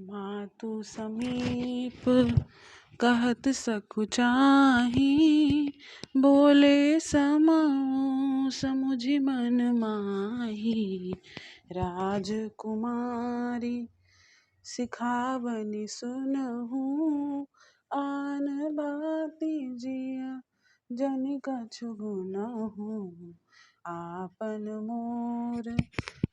मातु समीप कहत सकुचाही, बोले समउ समुझि मन माही। राजकुमारी सिखावनी सुनहु, आन बाती जिया जनि कछु गुनहु। आपन मोर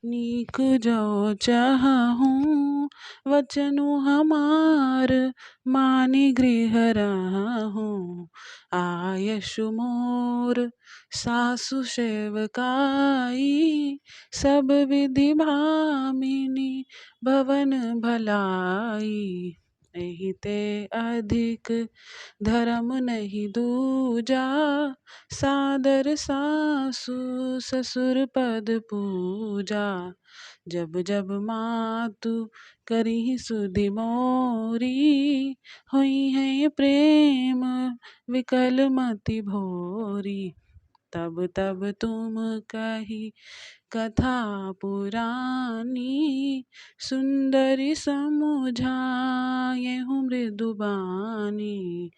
नीक जो चाहहु, वचनु हमार मानि गृह रहहु। आयसु मोर सासु सेवकाई, सब विधि भामिनी भवन भलाई। एहि ते अधिक धर्म नहीं दूजा, सादर सासु ससुर पद पूजा। जब जब मातु करिहि सुधि मोरी, होई है प्रेम विकल मति भोरी। तब तब तुम कही कथा पुरानी, सुंदरी समुझायहु मृदु बानी।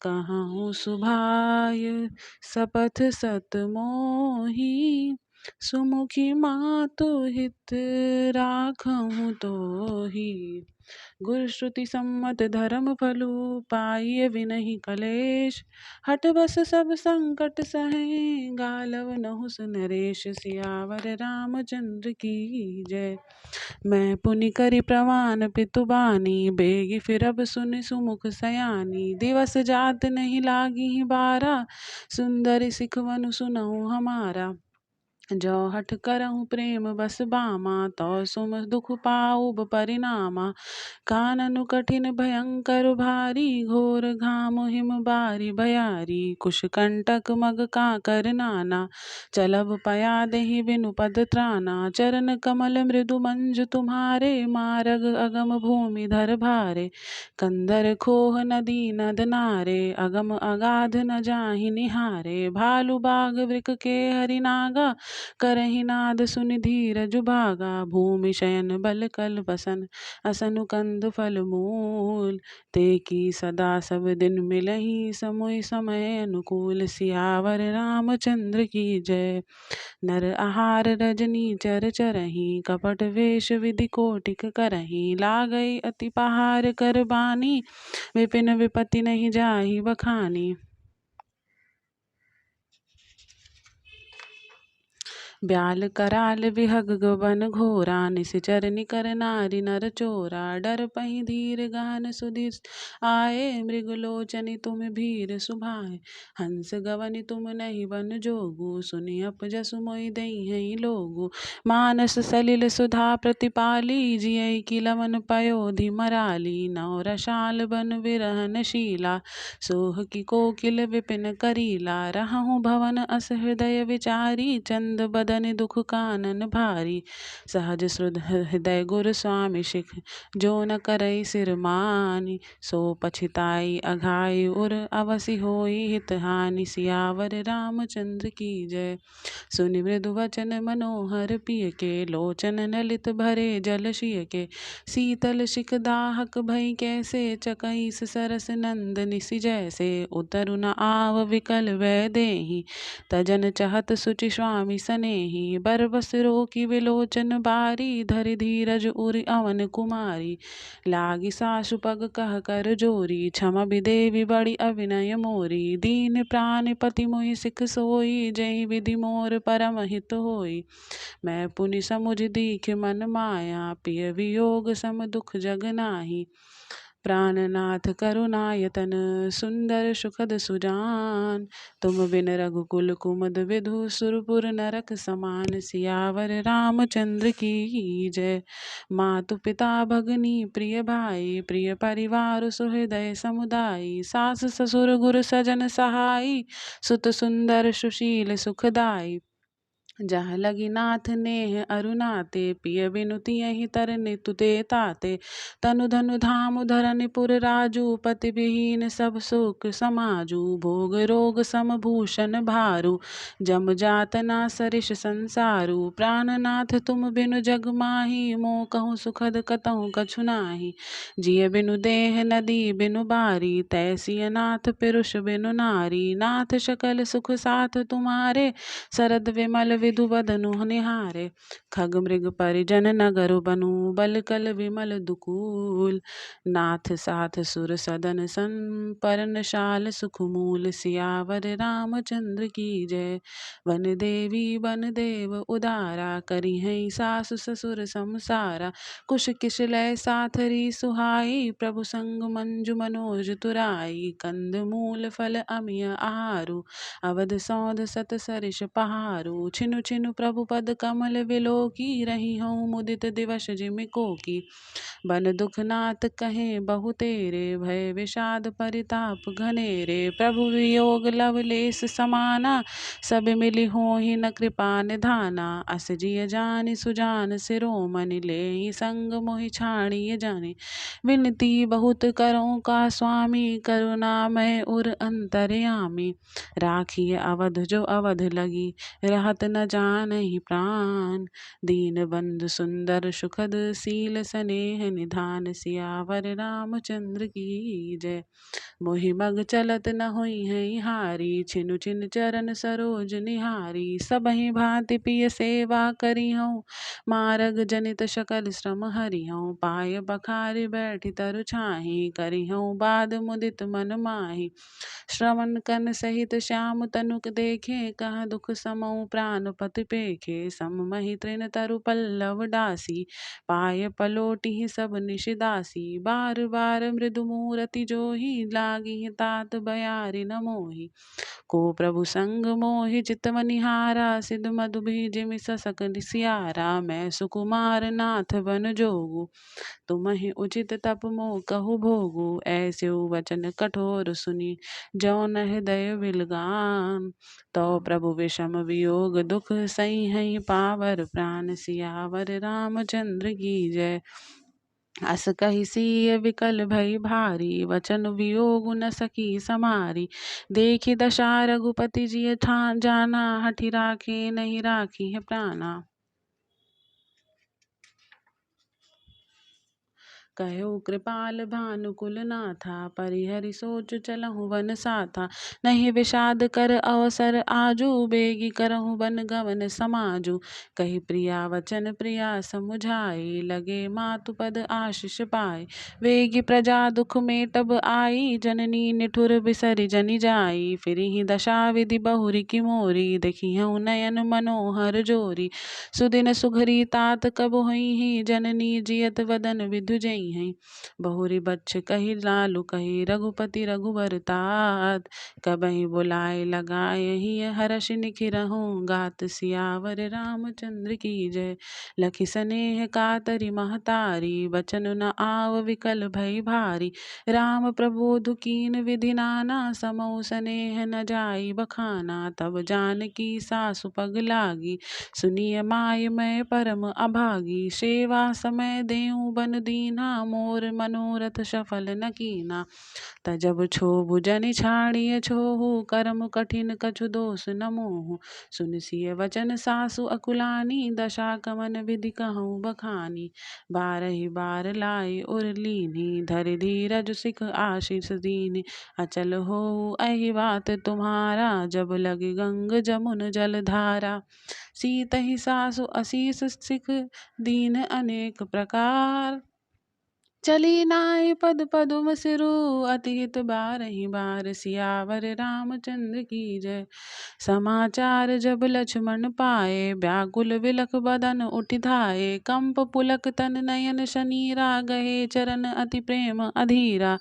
कहूँ सुभाय शपथ सत मोही, सुमुखी मातु हित राखहु तोही। गुर श्रुति सम्मत धर्म फलु, पाइय विनहि कलेश। हठ बस सब संकट सहे, गालव नहुस नरेश। सियावर रामचंद्र की जय। मैं पुनि करि प्रमाण पितु बानी, बेगी फिरब सुनि सुमुख सयानी। दिवस जात नहीं लागी बारा, सुंदरी सिखवनु सुनहु हमारा। जो हठ करहु प्रेम बस बामा, तो सुम दुख पाउब परिणामा। कानन कठिन भयंकर भारी, घोर घाम हिम बारी बयारी। कुश कंटक मग काकर नाना, चलब पया देहि बिनु पद त्राना। चरण कमल मृदु मंजु तुम्हारे, मारग अगम भूमि धर भारे। कंदर खोह नदी नद नारे, अगम अगाध न जाहि निहारे। भालु बाघ वृक के हरि नागा, करहि नाद सुनि धीरजु भागा। भूमि शयन बल कल बसन, असनु कंद फल मूल। ते की सदा सब दिन मिलहि, समुइ समय अनुकूल। सियावर रामचंद्र की जय। नर आहार रजनी चर चरहि, कपट वेश विधि कोटिक करहि। लागई अति पहार कर बानी, विपिन विपत्ति नहीं जाहि बखानी। ब्याल कराल बिहग गबन घोरा, निशिचर निकर नारी नर चोरा। डर पहि धीर गहन सुधि आए, मृगलोचनि तुम भीर सुभाए। हंस गवनि तुम नहीं बन जोगु, सुनि अपजसु मोहि देहिं लोगु। मानस सलिल सुधा प्रतिपाली, जियइ की लवन पयोधि मराली। नौ रसाल बन विरहन शीला, सोह की कोकिल विपिन करीला। रहहु भवन अस हृदय विचारी, चंद बदन दुख कानन भारी। सहज श्रुध हृदय गुर स्वामी शिख, जो न करई सिर मानी। सो पछिताई अघाई उर, अवसि होई हित हानि। सियावर रामचंद्र की जय। सुनि मृदु वचन मनोहर पिय के, लोचन ललित भरे जल शिय के। शीतल शिख दाहक भई कैसे, चकईस सरस नंद निसि जैसे। उतरु न आव विकल वै देहि, तजन चहत सुचि स्वामी सनेहि। बरबस रोकी विलोचन बारी, धरि धीरज उरि अवन कुमारी। लागी सासु पग कह कर जोरी, क्षमा विदेवी बड़ी अविनय मोरी। दीन प्राण पति मोहि सिख सोई, जहि विधि मोर परम हित होई। मैं पुनि समुझ दीख मन माया, पिय वियोग सम दुख जग नाही। प्राणनाथ करुणायतन, सुंदर सुखद सुजान। तुम बिन रघुकुल कुमद विधु, सुरपुर नरक समान। सियावर रामचंद्र की जय। मातु पिता भगनी प्रिय भाई, प्रिय परिवार सुहृदय समुदायी। सास ससुर गुर सजन सहाई, सुत सुंदर सुशील सुखदाई। जह लगी नाथ नेह अरुनाते, पिय बिनु तियहि तरने तुते ताते। तनु धनु धाम धरनि पुर राजू, पति विहीन सब सुख समाजू। भोग रोग सम भूषण भारू, जम जात ना सरिष संसारू। प्राणनाथ तुम बिनु जग माही, मोह कहूँ सुखद कतहु कछु नाही। जिय बिनु देह नदी बिनु बारी, तैसिय नाथ पिरुष बिनु नारी। नाथ सकल सुख साथ तुम्हारे, शरद विमल विधु बदनु निहारे। खग मृग परिजन नगर बनु, बल कल विमल दुकूल। नाथ साथ सुर सदन पर्णशाल सुख मूल। सियावर रामचंद्र की जय। वन देवी वन देव उदारा, करी हैं सासु ससुर समसारा। कुश किश लय साथरी सुहाई, प्रभु संग मंजु मनोज तुराई। कंद मूल फल अमिय आहारू, अवध सौध सत सरिष पहारू। छिनु छिनु प्रभु पद कमल विलोकी, रही हूँ मुदित दिवस जिमिको की। बन दुख नाथ कहे बहु तेरे, भय विषाद परिताप घनेरे। प्रभु वियोग लवलेस समाना, सब मिली होहि न कृपा निधाना। अस जिय जानि सुजान सिरोमणि, लेहि संग मोहि छाड़िय जाने। विनती बहुत करो का स्वामी, करुणामय उर अंतर्यामी। राखिय अवध जो अवध लगी, रहत न जानहि प्राण। दीन बंधु सुंदर सुखद, सील सनेह निधान। सियावर रामचंद्र की जय। मोहि मग चलत न होई है हारी, छिनु छिन चरण सरोज निहारी। सबहि भांति पिय सेवा करी हूँ, मारग जनित सकल श्रम हरि हूँ। पाय बखारी बैठी तरु छाही, करी हूँ बाद मुदित मन माही। श्रवण कन सहित श्याम तनुक देखे, कह दुख समऊ प्राणपति पेखे। सममहि तृण तरु पल्लव डासी, पाय पलोटी सब निशिदासी। बार बार मृदु मूरति जोही, लागी तात बयारी न मोही। को प्रभु संग मोहि चितव निहारा, सिद्ध मधु जिमि ससक सियारा। मैं सुकुमार नाथ बन जोगु, तुम्हि उचित तप मोह कहु भोगु। ऐसे वचन कठोर सुनी, जो न हृदय विलगान। तो प्रभु विषम वियोग दुख, सही है पावर प्राण। सियावर रामचंद्र की जय। अस कहि सिय विकल भई भारी, वचन वियोग न सकी समारी। देखि दशा रघुपति जिय ठान जाना, हठि राखे नहीं राखी है प्राणा। कहो कृपाल भानुकुल नाथा, परिहरि सोच चलहु वन साथा। नहीं विषाद कर अवसर आजू, बेगी करहु बन गवन समाजू। कही प्रिया वचन प्रिया समुझाई, लगे मातु पद आशीष पाए। वेगी प्रजा दुख में तब आई, जननी निठुर बिसरि जनि जाई। फिर ही दशा विधि बहुरी की मोरी, देखी हूँ नयन मनोहर जोरी। सुदिन सुघरी तात कब हुई ही, जननी जियत वदन विधु जई हैं। बहुरी बच्छ कही लालू, कही रघुपति रघुबर तात। कबहि बुलाए लगाए ही, हर्ष निखिरहूँ गात। सियावर रामचंद्र की जय। लखि सनेह कातरि महतारी, बचन न आव विकल भई भारी। राम प्रबोधु कीन विधि नाना, समौ सनेह न जाई बखाना। तब जानकी सासु पग लागी, सुनिय माय मैं परम अभागी। सेवा समय देऊँ बन दीना, मोर मनोरथ सफल न कीना। तजब छोबु जनि छाड़िय छोहु, करम कठिन कछु दोष न मोहु। सुन सिय वचन सासु अकुलानी, दशा कमन विधि कहूँ बखानी। बारहि बार लाई उर लीनी, धरि धीरज सिख आशीष दीनी। अचल होऊ अहि बात तुम्हारा, जब लगी गंग जमुन जल धारा। सीतहि सासु असीस सिख, दीन अनेक प्रकार। चली नाई पद पदुम सिरु, अति हित बारहि बार। सियावर रामचंद्र की जय। समाचार जब लक्ष्मण पाए, व्याकुल विलख बदन उठि धाये। कंप पुलक तन नयन शनीरा, गहे चरण अति प्रेम अधीरा।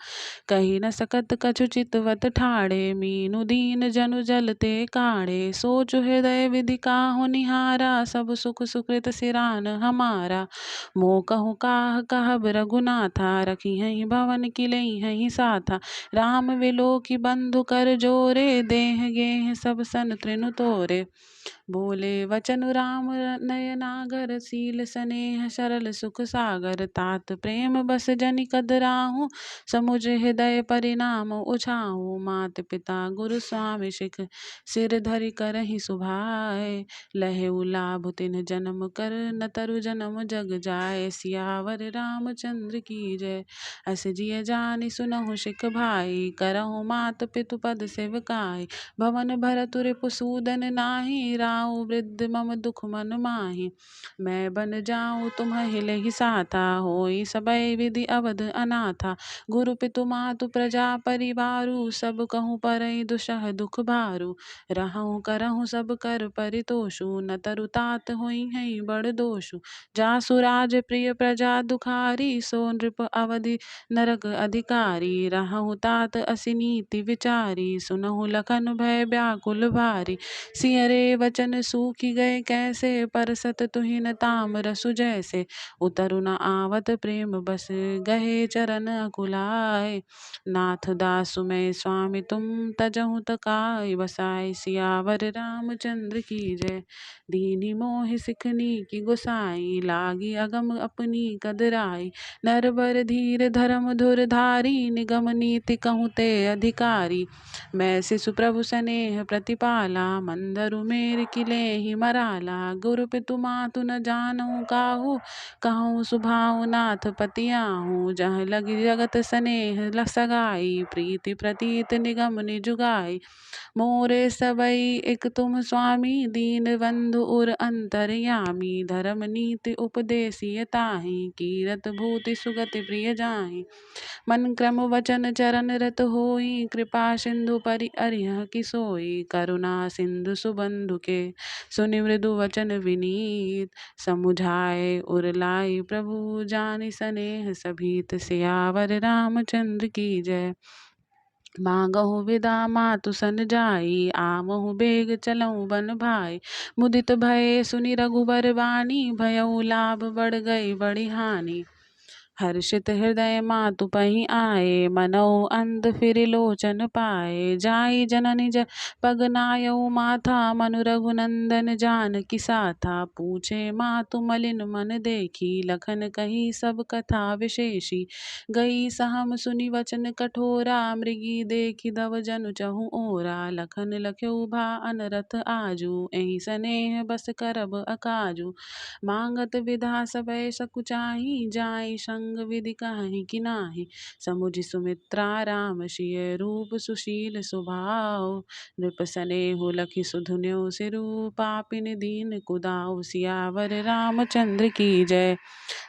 कही न सकत कछु चितवत ठाड़े, मीनु दीन जनु जलते काढ़े। सोच हृदय विधि काहु निहारा, सब सुख सुकृत सिरान हमारा। मोह कहूँ काह कहब रघुनाथ, नाथा, रखी हैं भवन की लई हैं साथा। राम विलो की बंधु कर जोरे, देह गेह सब सन तृनु तोरे। बोले वचन राम नयनागर, सील स्नेह सरल सुख सागर। तात प्रेम बस जनि कदराहू, समुझ हृदय परिणाम उछाहू। मात पिता गुरु स्वामी शिख, सिर धरि करहि सुभाए। लहेउ लाभ तिन्ह जन्म कर, न तरु जन्म जग जाय। सियावर रामचंद्र की जय। अस जिय जानि सुनहु शिख भाई, करहु मात पितु पद सेवकाई। भवन भरतु रिपुसूदन नाही, राहु वृद्ध मम दुख मन माही। मैं बन जाऊँ तुम्हें लेहि साथा, होई सबय विधि अवध अनाथा। गुरु पितु मातु प्रजा परिवारु, सब कहूँ परई दुसह दुख भारू। रहूँ करहूँ सब कर परितोषु, न तरु तात होई हैं बड़ दोषु। जासु राज प्रिय प्रजा दुखारी, सो नृप अवधि नरक अधिकारी। रहूँ तात असी नीति विचारी, सुनहु लखन भय व्याकुल भारी। सिय रे वचन सूखी गए कैसे, परसत तुहिन ताम रसु जैसे। उतरु न आवत प्रेम बस, गहे चरण अकुलाय। नाथ दासु मैं स्वामी तुम, तजहु तकाय बसाय। सियावर रामचंद्र की जय। दीनी मोहि सिखनी की गोसाई, लागी अगम अपनी कदराई। नर बर धीर धर्म धुर धारी, निगम नीति कहूँ ते अधिकारी। मैं शिशु प्रभु स्नेह प्रतिपाला, मंदरु मेर किले ही मराला। गुरु पितु मातु न जानहु काहू, कहूँ सुभाऊ नाथ पतियाहू। जह लगी जगत स्नेह सगाई, प्रीति प्रतीत निगम निजुगाई। मोरे सबई एक तुम स्वामी, दीन बंधु उर अंतरयामी। धर्म नीति उपदेसिय ताहि, कीरत भूति सुगति प्रिय जाहि। मन क्रम वचन चरण रत होई, कृपा सिंधु परि अरिह कि सोई। करुणा सिंधु सुबंधु के, सुनि मृदु वचन विनीत। समुझाए उर लाई प्रभु, जानि स्नेह सभीत। सियावर रामचंद्र की जय। मांगहु विदा मातु सन जाई, आमहु बेग चलऊँ बन भाई। मुदित भये सुनि रघुबर बानी, भयउ लाभ बढ़ गई बड़ी हानि। हर्षित हृदय मातु पहि आए, मनऊ अंध फिर लोचन पाए। जाई जननि पग नायऊ माथा, मनु रघुनंदन जानकी साथा। पूछे मातु मलिन मन देखी, लखन कही सब कथा विशेषी। गई सहम सुनि वचन कठोरा, मृगी देखी दव जनु चहु ओरा। लखन लख्यऊ भा अनरथ आजू, एहि स्नेह बस करब अकाजू। मांगत विधा सबय सकुचाही, जाई संग विधि काहि कि नाही। समुझ सुमित्रा राम सिय रूप, सुशील स्वभाव। नृप स्नेहु लखि सुधुन्यो सिरु, पापिन दीन कुदाऊ। सियावर रामचंद्र की जय।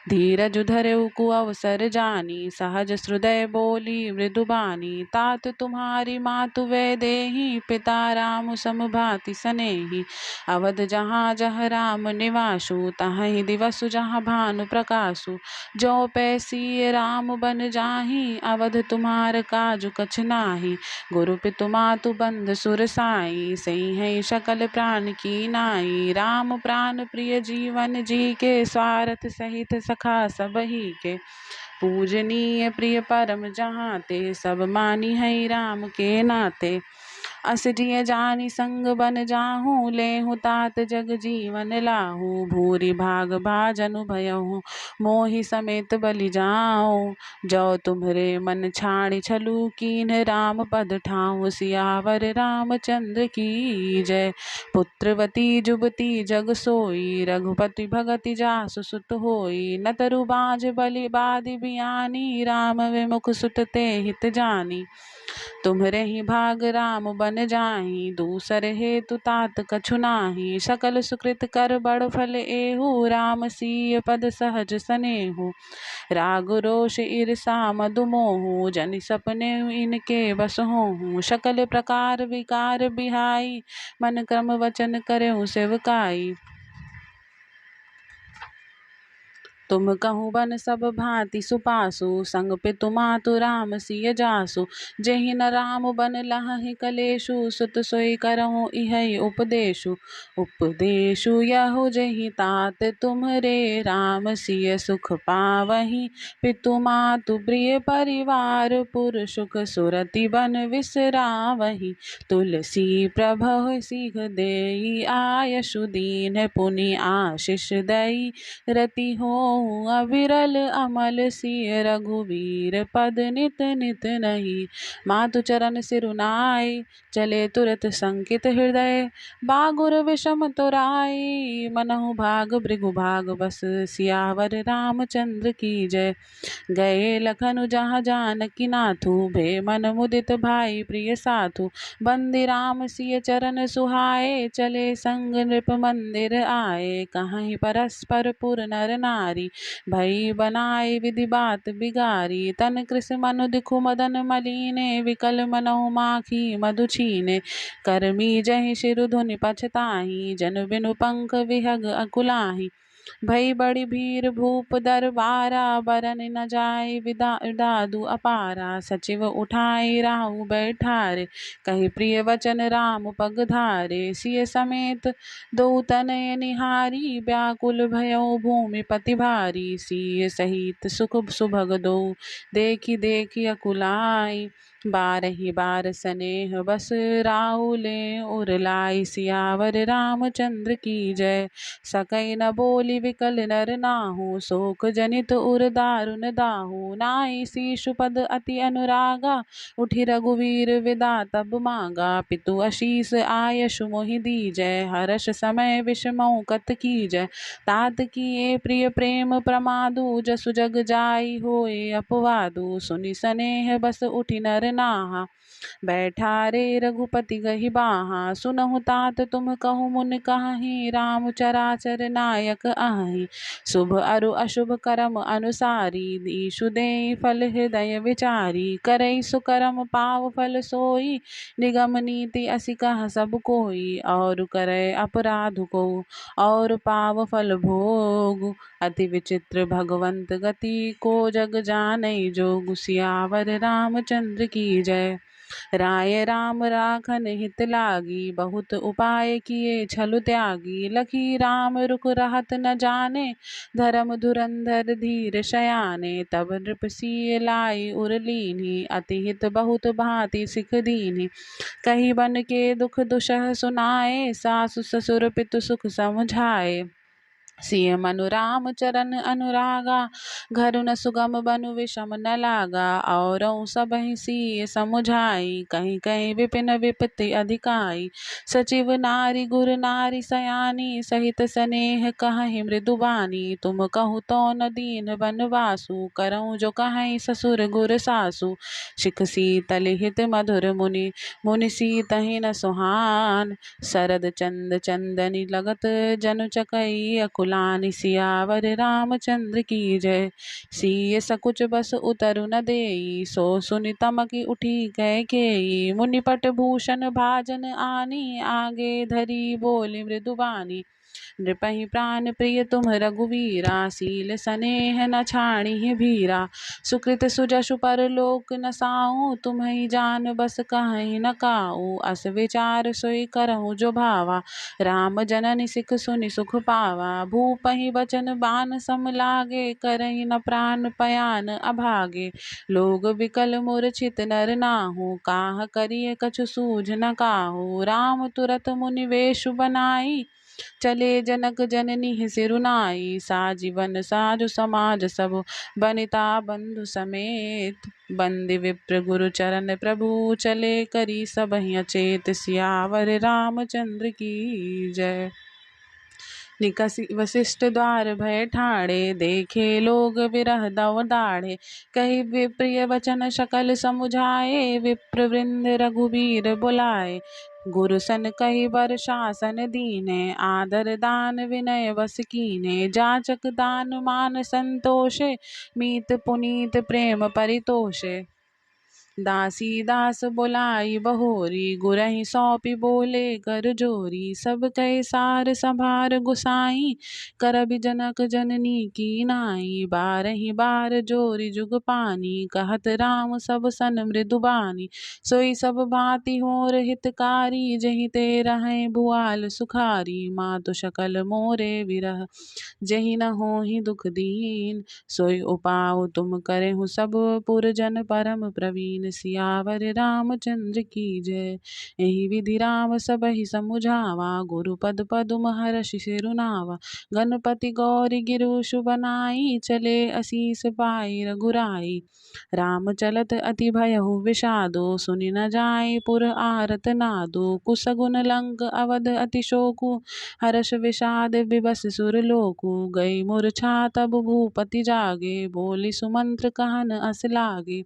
धीरज धरऊ कुअवसर जानी, सहज हृदय बोली मृदु बानी। तात तुम्हारी मातु वैदेही, पिता राम सम भाति स्नेही। अवध जहाँ जह राम निवासु, तहीं दिवसु जहाँ भानु प्रकाशु। जो पैसी राम बन जाहि, अवध तुम्हार काजु कछ नाही। गुरु पितु मातु बंध सुर साई, सही है सकल प्राण की नाई। राम प्राण प्रिय जीवन जी के, स्वार्थ सहित सखा सब ही के। पूजनीय प्रिय परम जहाँ ते, सब मानी है राम के नाते। अस जिय जानि संग बन जाहूँ, लेहु तात जग जीवन लाहू। भूरि भाग भाजनु भयहु, मोहि समेत बलि जाऊँ। जो तुम्हरे मन छाणि छलु, कीन्ह राम पद ठाऊँ। सियावर रामचंद्र की जय। पुत्रवती जुबती जग सोई, रघुपति भगति जासु सुत होई। न तरु बाँझ बलि बादि बियानी, राम विमुख सुत ते हित जानी। तुम्हरे ही भाग राम बन जाहि, दूसर हेतु तात कछु नाही। सकल सुकृत कर बड़ फल एहु, राम सीय पद सहज सनेहु। राग रोष ईर्षा मधु मोहु, जनि सपने इनके बस होहु। सकल प्रकार विकार बिहाई, मन क्रम वचन करहु सेवकाई। तुम कहूँ बन सब भांति सुपासु, संग पितु मातु राम सिय जासु। जेहि न राम बन लहहि कलेषु, सुत सोई करहु इहै उपदेशु। उपदेशु यहु जेहि तात तुम्हरे, राम सिय सुख पावहीं पितु मातु प्रिय परिवार पुर सुख सुरति बन विसरावहीं। तुलसी प्रभु सिंह देई आयसु दीन, पुनि आशीष दई रति होऊँ अविरल अमल सिय रघुवीर पद नित नित नहीं। मातु चरण सिरुनाई चले तुरत संकित हृदय, बागुर विषम तुराई मनहु भाग भृगु भाग बस। सियावर रामचंद्र की जय। गए लखन जहाँ जानकी नाथू, भे मन मुदित भाई प्रिय साथू। बंदी राम सिय चरण सुहाए, चले संग नृप मंदिर आए। कहीं परस्पर पुर नर नारी, भई बनाए विधि बात बिगारी। तन कृष मनु दिखु मदन मलीने, विकल मनहु माखी मधु छीने। करमी जहि शिरु धुनि पछताहीं, जन बिनु पंख विहग अकुलाहीं। भई बड़ी भीर भूप दरबारा, बरन न जाय विदादु अपारा। सचिव उठाई राहु बैठारे, कही प्रिय वचन राम पग धारे। सिय समेत दो तनय निहारी, व्याकुल भयो भूमिपति भारी। सिय सहित सुख सुभग दो, देखी देखी अकुलाई। बारहि बार सनेह बस राहुले, उर लाई। सियावर रामचंद्र की जय। सकई न बोली विकल नर नाहु, शोक जनित उर दारुन दाहु। नाई शीशुपद अति अनुरागा, उठि रघुवीर विदा तब मांगा। पितु अशीष आयसु मोहि दीजै, हर्ष समय विषमौ कत कीजै। तात किए प्रिय प्रेम प्रमादु, जसु जग जाई होए अपवादु। सुनि सनेह बस उठि नर नाहा, बैठारे रघुपति गहि बाहा। सुनहु तात तुम कहु मुन कहहीं, राम चराचर नायक अहहीं। शुभ अरु अशुभ करम अनुसारी, ईशु देई फल हृदय विचारी। करई सुकरम पाव फल सोई, निगम नीति असि कह सब कोई। और करे अपराध को, और पाव फल भोग। अति विचित्र भगवंत गति, को जग जानई जोग। सियावर रामचंद्र की जय। राय राम राखन हित लागी, बहुत उपाय किए छलु त्यागी। लखी राम रुख रहत न जाने, धर्म धुरंधर धीर शयाने। तब नृप सिय लाई उर लीन्ही, अति हित बहुत भांति सिख दीन्ही। कही बन के दुख दुसह सुनाए, सासु ससुर पितु सुख समुझाए। सिय मनु राम चरण अनुरागा, घर न सुगम बनु विषम न लागा। और सबहि सिय समुझाई, कहीं कहीं विपिन विपत्ति अधिकाई। सचिव नारी गुर नारी सयानी, सहित स्नेह कहहि मृदु बानी। तुम कहु तो न दीन बनवासु, करऊँ जो कहई ससुर गुर सासु। शिख शीतल हित मधुर मुनि, मुनि सीतहि न सुहान। शरद चंद चंदनी लगत जनु चकई अकुलानि। सियावर रामचंद्र की जय। सिय सकुच बस उतरु न देई, सो सुनि तमकि उठी कैकेयी। मुनिपट भूषण भाजन आनी, आगे धरी बोली मृदु बानी। नृपहि प्राण प्रिय तुम रघुवीरा, सील स्नेह न छाड़िहि भीरा। सुकृत सुजसु परलोक न साऊं, तुम्हि जान बस कहहि न काऊ। अस विचार सोई करहु जो भावा, राम जननी सिख सुनि सुख पावा। भूपहि बचन बान सम लागे, करहि न प्राण पयान अभागे। लोग विकल मूर्छित नर नाहु, काह करिय कछु सूझ न काहू। राम तुरत मुनि वेषु बनाई, चले जनक जननी सिरुनाई। साजीवन साजु समाज सब, बनिता बंधु समेत। बंदी विप्र गुरु चरण प्रभु, चले करी सबहि अचेत। सियावर रामचंद्र की जय। निकषि वशिष्ठ द्वार भय ठाणे, देखे लोग विरह दव दाढ़े। कही विप्रिय वचन सकल समुझाए, विप्र वृंद रघुबीर बुलाए। गुरु सन कही बर शासन दीने, आदर दान विनय बस कीने। जाचक दान मान संतोषे, मीत पुनीत प्रेम परितोषे। दासी दास बोलाई बहोरी, गुरहि सौंपी बोले कर जोरी। सब कहे सार संभार गुसाई, करबि जनक जननी की नाई। बारहि बार जोरी जुग पानी, कहत राम सब सन मृदु बानी। सोई सब भांति होर हितकारी, जहि ते रहें भुआल सुखारी। मातु सकल मोरे विरह, जहि न होहि दुख दीन। सोई उपाउ तुम करेहु सब पुरजन, परम प्रवीण। सियावर रामचंद्र की जय। एहि विधि राम सबहि समुझावा, गुरुपद पदुम हर्षि सिरुनावा। गणपति गौरी गिरुषु बनाई, चले असीस पाई रघुराई। राम चलत अति भयहु विषादो, सुनि न जाय पुर आरत नादो। कुसगुन लंक अवध अति शोकु, हर्ष विषाद विवश सुरलोकु। गई मूर्छा तब भूपति जागे, बोली सुमंत्र कहन अस लागे।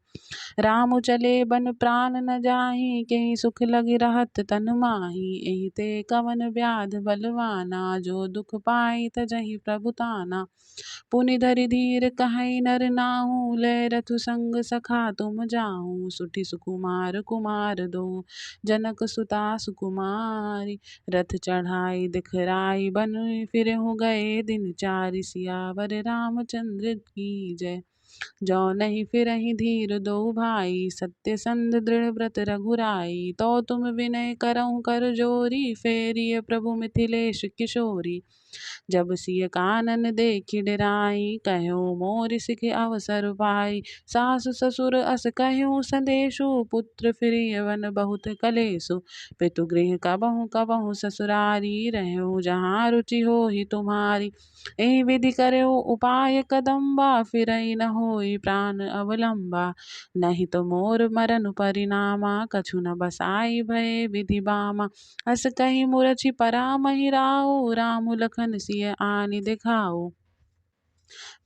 राम चले बन प्राण न जाहि, केहि सुख लगी रहत तन माही। एहि ते कवन व्याध बलवाना, जो दुख पाई तजहि प्रभुताना। पुनि धरि धीर कहि नर नाहु, लय रथु संग सखा तुम जाहु। सुठी सुकुमार कुमार दो, जनक सुता सुकुमारी। रथ चढ़ाई दिखराई बन, फिरहु गए दिन चारि। सियावर रामचंद्र की जय। जो नहीं फिरहि धीर दो भाई, सत्य संध दृढ़ व्रत रघुराई। तो तुम विनय करहु कर जोरी, फेरिय प्रभु मिथिलेश किशोरी। जब सिय कानन देखि डेराई, कह्यो मोर सिख अवसर पाई। सासु ससुर अस कह्यो संदेशु, पुत्र फिरिय वन बहुत कलेसु। पितु गृह कबहु कबहु ससुरारी, रहु जहाँ रुचि होहि तुम्हारी। एहि विधि करहु उपाय कदम्बा, फिरहि न होई प्राण अवलंबा। नहीं तो मोर मरन परिणामा, कछु न बसाई भये विधि बामा। अस कहि मूरछि परामहि राउ, राम लखन सिय आनि दिखाओ।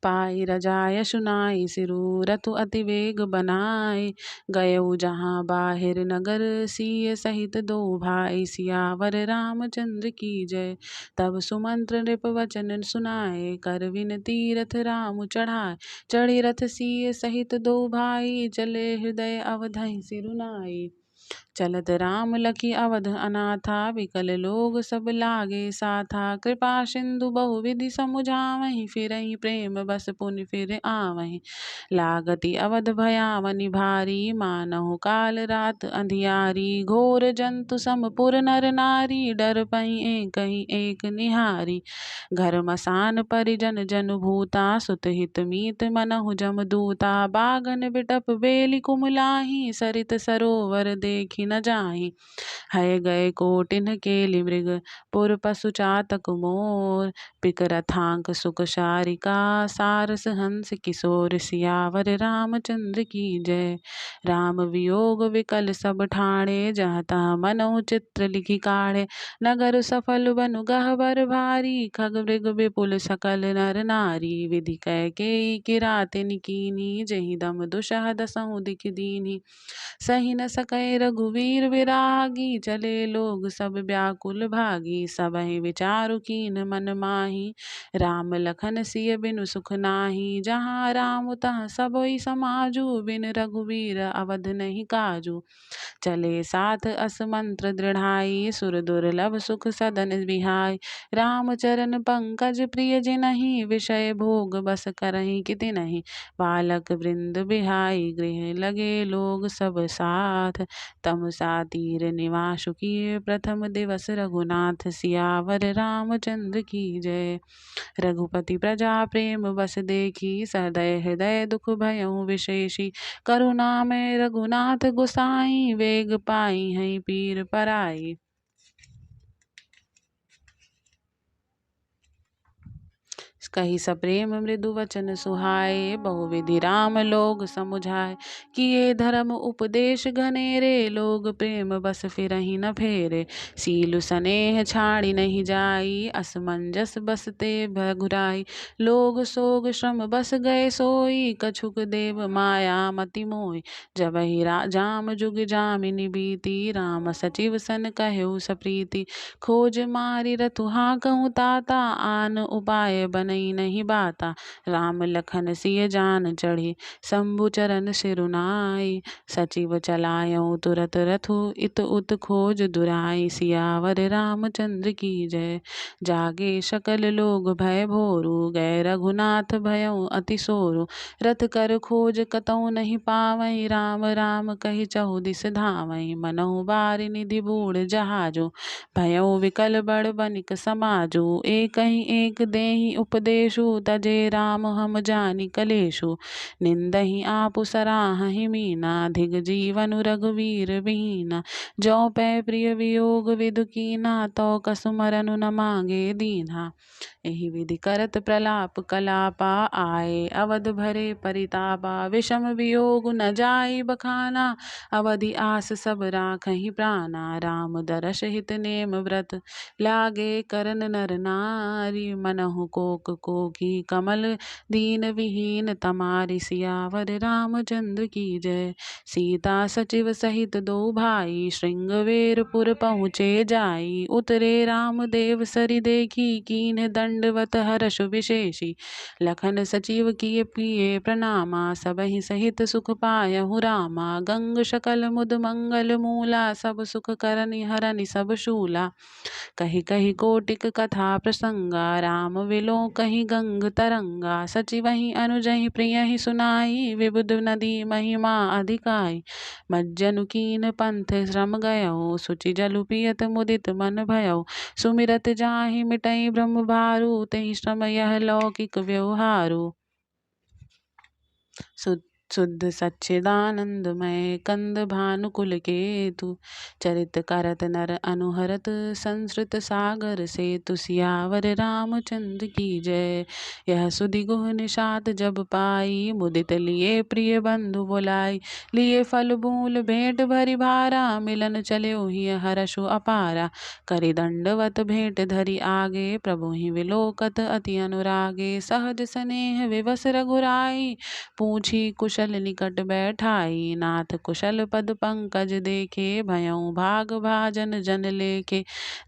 पाई रजायशु नाई सिरु, रथु अति वेग बनाए। गयऊ जहाँ बाहिर नगर, सिय सहित दो भाई। सियावर रामचंद्र की जय। तब सुमंत्र नृप वचन सुनाए, कर विनती रथ राम चढ़ाए। चढ़ी रथ सिय सहित दो भाई, चले हृदय अवधहि सिरुनाई। चलत राम लखी अवध अनाथा, विकल लोग सब लागे साथा। कृपा सिंधु बहुविधि समुझावहीं, फिरहि प्रेम बस पुनि फिर आवहीं। लागति अवध भयावनि भारी, मानहु काल रात अंधियारी। घोर जंतु सम पुर नर नारी, डर पहीं एकहि एक निहारी। घर मसान परिजन जन भूता, सुत हित मीत मनहु जमदूता। बागन बिटप बेली कुमलाहि, सरित सरोवर देखि न जाहि। हय गए कोटिन केलि मृग, पुर पशु चातक मोर। पिक रथांक सुख सारिका, सारस हंस किशोर। सियावर रामचंद्र की जय। राम वियोग विकल सब ठाणे, जहाँ तहाँ मनहु चित्र लिखि काढ़े। नगर सफल बनु गहबर भारी, खग मृग विपुल सकल नर नारी। विधि कैकेयी किरातिन कीन्ही, जहि दम दुषह दसहु दिख दीन्ही। सहि न सकै रघुवीर विरागी, चले लोग सब व्याकुल भागी। सबहि विचारु कीन मन माही, राम लखन सिय बिनु सुख नाही। जहाँ राम तहाँ सबोई समाजु, बिन रघुवीर अवध नहीं काजू। चले साथ अस मंत्र दृढ़ाई, सुर दुर्लभ सुख सदन बिहाई। राम चरण पंकज प्रिय जिनहि, विषय भोग बस करहि किति नहीं। बालक वृंद बिहाई गृह लगे, लोग सब साथ। तमसा तीर निवासु किए, प्रथम दिवस रघुनाथ। सियावर रामचंद्र की जय। रघुपति प्रजा प्रेम बस देखी, सदय हृदय दुख भयउ विशेषी। करुणा में रघुनाथ गोसाई, वेग पाई हैं पीर पराई। कही सप्रेम मृदु वचन सुहाए, बहुविधि राम लोग समुझाए। किए धर्म उपदेश घनेरे, लोग प्रेम बस फिरहि न फेरे। सीलु सनेह छाड़ि नहीं जाई, असमंजस बस ते भगुराई। लोग सोग श्रम बस गए सोई, कछुक देव माया मति मोई। जबहि जाम जुग जामिनी बीती, राम सचिव सन कह्यो सप्रीति। खोज मारि रथु हाँकहु ताता, आन उपाय बनई नहीं बाता। राम लखन सिय जान चढ़े शंभु चरण सिरुनाई। सचिव चलायउ तुरत रथु इत उत खोज दुराई। सियावर रामचंद्र की जय। जागे सकल लोग भय भोरु गए रघुनाथ भयउ अति सोरु। रथ कर खोज कतहु नहीं पावई राम राम कहि चहुदिस धावई। मनहु बारि निधि बूढ़ जहाजो भयउ विकल बड़ बनिक समाजो। एकहि एक देहि उपदेशु तजे राम हम जानि कलेशु। निंदहि आपु सराहहि मीना धिग जीवनु रघुवीर बीना। जौ पै प्रिय वियोग विधु कीना तौ कसु मरनु न मांगे दीन्हा। एहि विधि करत प्रलाप कलापा आए अवध भरे परितापा। विषम वियोग न जाई बखाना अवधि आस सब राखहि प्राणा। राम दरस हित नेम व्रत लागे करन नर नारी। मनहु कोक कोकी कमल दीन विहीन तमारी। सियावर रामचंद्र की जय। सीता सचिव सहित दो भाई श्रृंगवेरपुर पहुँचे जाई। उतरे रामदेव सरि देखी कीन्ह दंडवत हर्ष विशेषी। लखन सचिव किए पिए प्रणामा सबहि सहित सुख पायहु रामा। गंग शकल मुद मंगल मूला सब सुख करनि हरनि सब शूला। कही कही कोटिक कथा प्रसंगा राम विलो कही गंग तरंगा। सचिवहि अनुजहि प्रियहि सुनाई विबुध नदी महिमा अधिकाई। मज्जनु कीन पंथ श्रम गयउ सुचि जलु पियत मुदित मन भयउ। सुमिरत जाहि मिटई ब्रह्म भारु तेहि श्रम यह लौकिक व्यवहारु। शुद्ध सच्चिदानंदमय कंद भानुकुल केतु। चरित करत नर अनुहरत संस्कृत सागर सेतु। सियावर रामचंद्र की जय। यह सुधि गुह निषाद जब पाई मुदित लिए प्रिय बंधु बुलाई। लिए फल मूल भेंट भरि भारा मिलन चल्यो ही हरषु अपारा। करि दंडवत भेंट धरि आगे प्रभुहि विलोकत अति अनुरागे। सहज स्नेह विवश रघुराई पूछी कुशल निकट बैठाई। नाथ कुशल पद पंकज देखे भयउ भाग भाजन जन लेखे।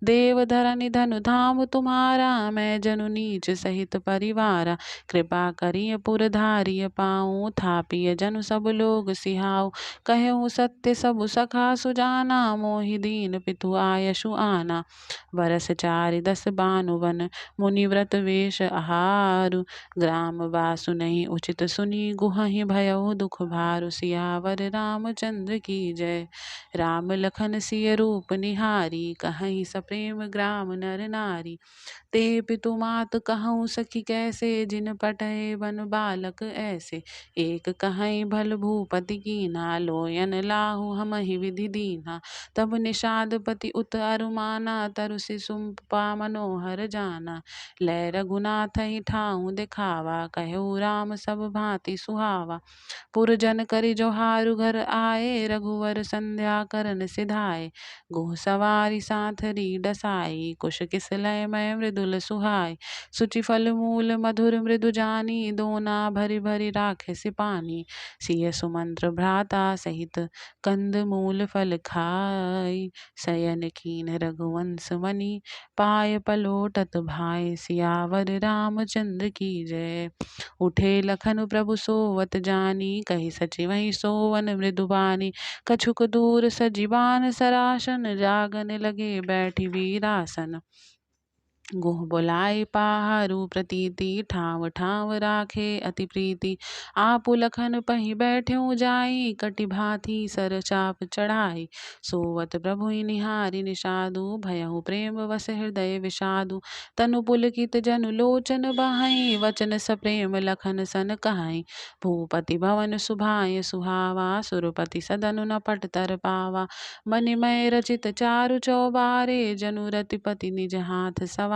देव धरनि धनु धाम तुम्हारा मैं जनु नीच सहित परिवारा। कृपा करिय पुर धारिय पाऊँ थापिय जनु सब लोग सिहाऊ। कहऊँ सत्य सबु सखा सुजाना मोहि दीन पितु आयसु आना। बरस 4 10 बानुवन मुनिव्रत वेश आहारु। ग्राम बासु नहीं उचित सुनी गुहहि भयउ दुख भारु। सियावर रामचंद्र की जय। राम लखन सिय रूप निहारी कहीं सप्रेम ग्राम नर नारी। ते पितु मात कहऊँ सखी कैसे जिन पटहे बन बालक ऐसे। एक कहीं भल भूपति कीना लोयन लाहु हमहि विधि दीना। तब निषादपति उत अरुमाना तरु सिसुम्पा मनोहर जाना। लय रघुनाथ ही ठाऊँ दिखावा कहऊ राम सब भांति सुहावा। पुरजन करि जोहारु घर आए रघुवर संध्या करन सिधाए। गुह सवारी साथरी डसाई कुश किसलय मय मृदुल सुहाय। सुचि फल मूल मधुर मृदु जानी दोना भरि भरि राखे सिपानी। सिय सुमंत्र भ्राता सहित कंद मूल फल खाई। शयन कीन रघुवंश मनि पाय पलोटत भाई। सियावर रामचंद्र की जय। उठे लखन प्रभु सोवत जानी कहि सचिवहि सोवन मृदुबानी। कछुक दूर सजीबान सरासन जागन लगे बैठी वीरासन। गुह बुलाए पाहरु प्रतीति ठाव ठाव राखे अति प्रीति। आपु लखन पहि बैठ्यो जाई कटि भांति सर चाप चढ़ाई। सोवत प्रभुहि निहारि निषादु भयहु प्रेम वस हृदय विषादु। तनु पुलकित जनु लोचन बहई वचन सप्रेम लखन सन कहई। भूपति भवन सुभाय सुहावा सुरपति सदनु न पट तर पावा। मणिमय रचित चारु चौबारे जनु रतिपति निज हाथ सवारे।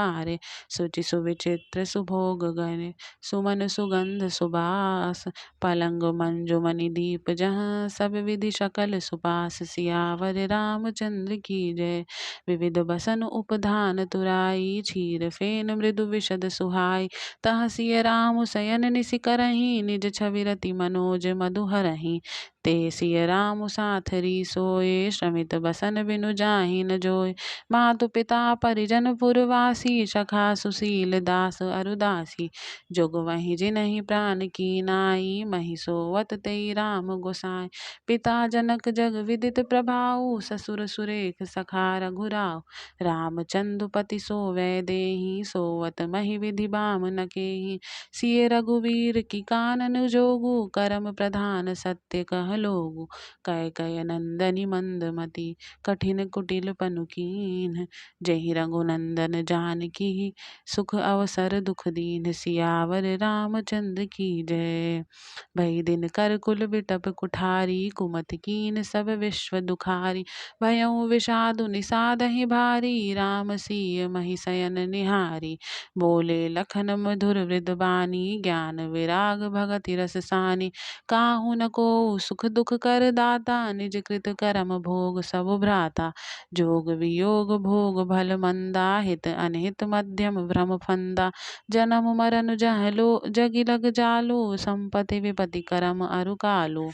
सुचि सुविचित्र सुभोग गण सुमन सुगंध सुबास। पलंग मंजु मणि दीप जहाँ सब विधि सकल सुपास। सियावर रामचंद्र की जय। विविध बसन उपधान तुराई क्षीर फेन मृदु विशद सुहाई। तहाँ सिय राम शयन निसि करहीं निज छवि रति मनोज मधु हरहीं। ते सिय राम साथरी सोए, श्रमित बसन बिनु जाहि न जोए। मातु पिता परिजन पुरवासी, सखा सुशील दास अरुदासी। जुग वहीं जिनहि प्राण की नाई, महि सोवत तेई राम गोसाई। पिता जनक जग विदित प्रभाऊ, ससुर सुरेख सखा रघुराव। रामचंद्र पति सोवै देहि, सोवत महि विधि बाम न केहि। सिय रघुवीर की कानन जोगु, करम प्रधान सत्य कह लोगु। कय नंदनी मंदमति, कठिन कुटिल पनु कीन्ह। जहि रघुनंदन जानकी, सुख अवसर दुख दीन्ह। सियावर रामचंद्र की जय। भई दिन कर कुल बिटप कुठारी, कुमति कीन सब विश्व दुखारी। भयउ विषादु निषादहि भारी, राम सिय महि शयन निहारी। बोले लखन मधुर मृद बानी, ज्ञान विराग भगति रस सानी। काहू न को सुख दुख कर दाता, निज कृत करम भोग सब भ्राता। जोग वियोग भोग भल मंदा, हित अनहित मध्यम भ्रम फंदा। जन्म मरण जगि लग जालु, संपत्ति विपत्ति करम अरु कालु।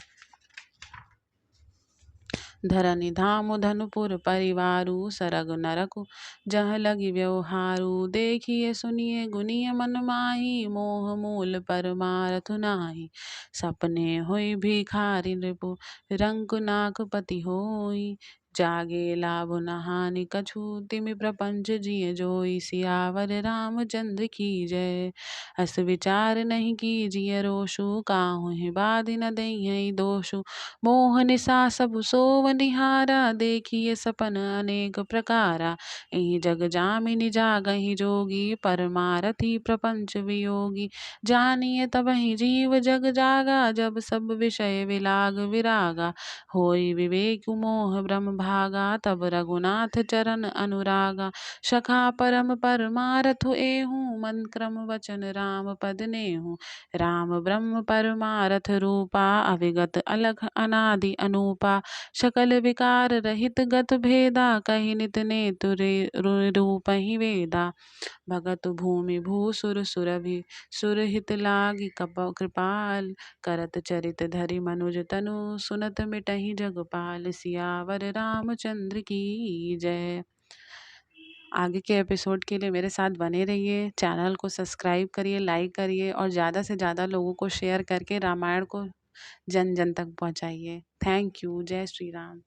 धरनि धाम धनुपुर परिवारु, सरग नरकु जह लगी व्यवहारु। देखिए सुनिए गुनिय मन माही, मोह मूल परमारथु नाही। सपने हुई भिखारी नृपु, रंकु नाक पति होई। जागे लाभ न हानि कछु, तिमि प्रपंच जिय जोई। सियावर रामचंद्र की जय। अस विचार नहीं कीजिए रोषु, काहू ही बाधि न दई दोषु। मोह निशा सब सोव निहारा, देखिए सपन अनेक प्रकारा। एहि जग जामिनि जागहि जोगी, परमारथी प्रपंच वियोगी। जानिए तबहि जीव जग जागा, जब सब विषय विलाग विरागा। होई विवेक मोह ब्रह्म भागा, तब रघुनाथ चरण अनुरागा। सखा परम परमारथु एहू, मन क्रम वचन राम पद नेहू। राम ब्रह्म परमारथ रूपा, अविगत अलख अनादि अनूपा। सकल विकार रहित गत भेदा, कहि नित नेतु रूपहि वेदा। भगत भूमि भूसुर सुरभि, सुरहित लागी कृपाल। करत चरित धरि मनुज तनु, सुनत मिटहि जगपाल। सियावर रामचंद्र की जय। आगे के एपिसोड के लिए मेरे साथ बने रहिए। चैनल को सब्सक्राइब करिए, लाइक करिए और ज़्यादा से ज़्यादा लोगों को शेयर करके रामायण को जन जन तक पहुँचाइए। Thank you. जय श्री राम।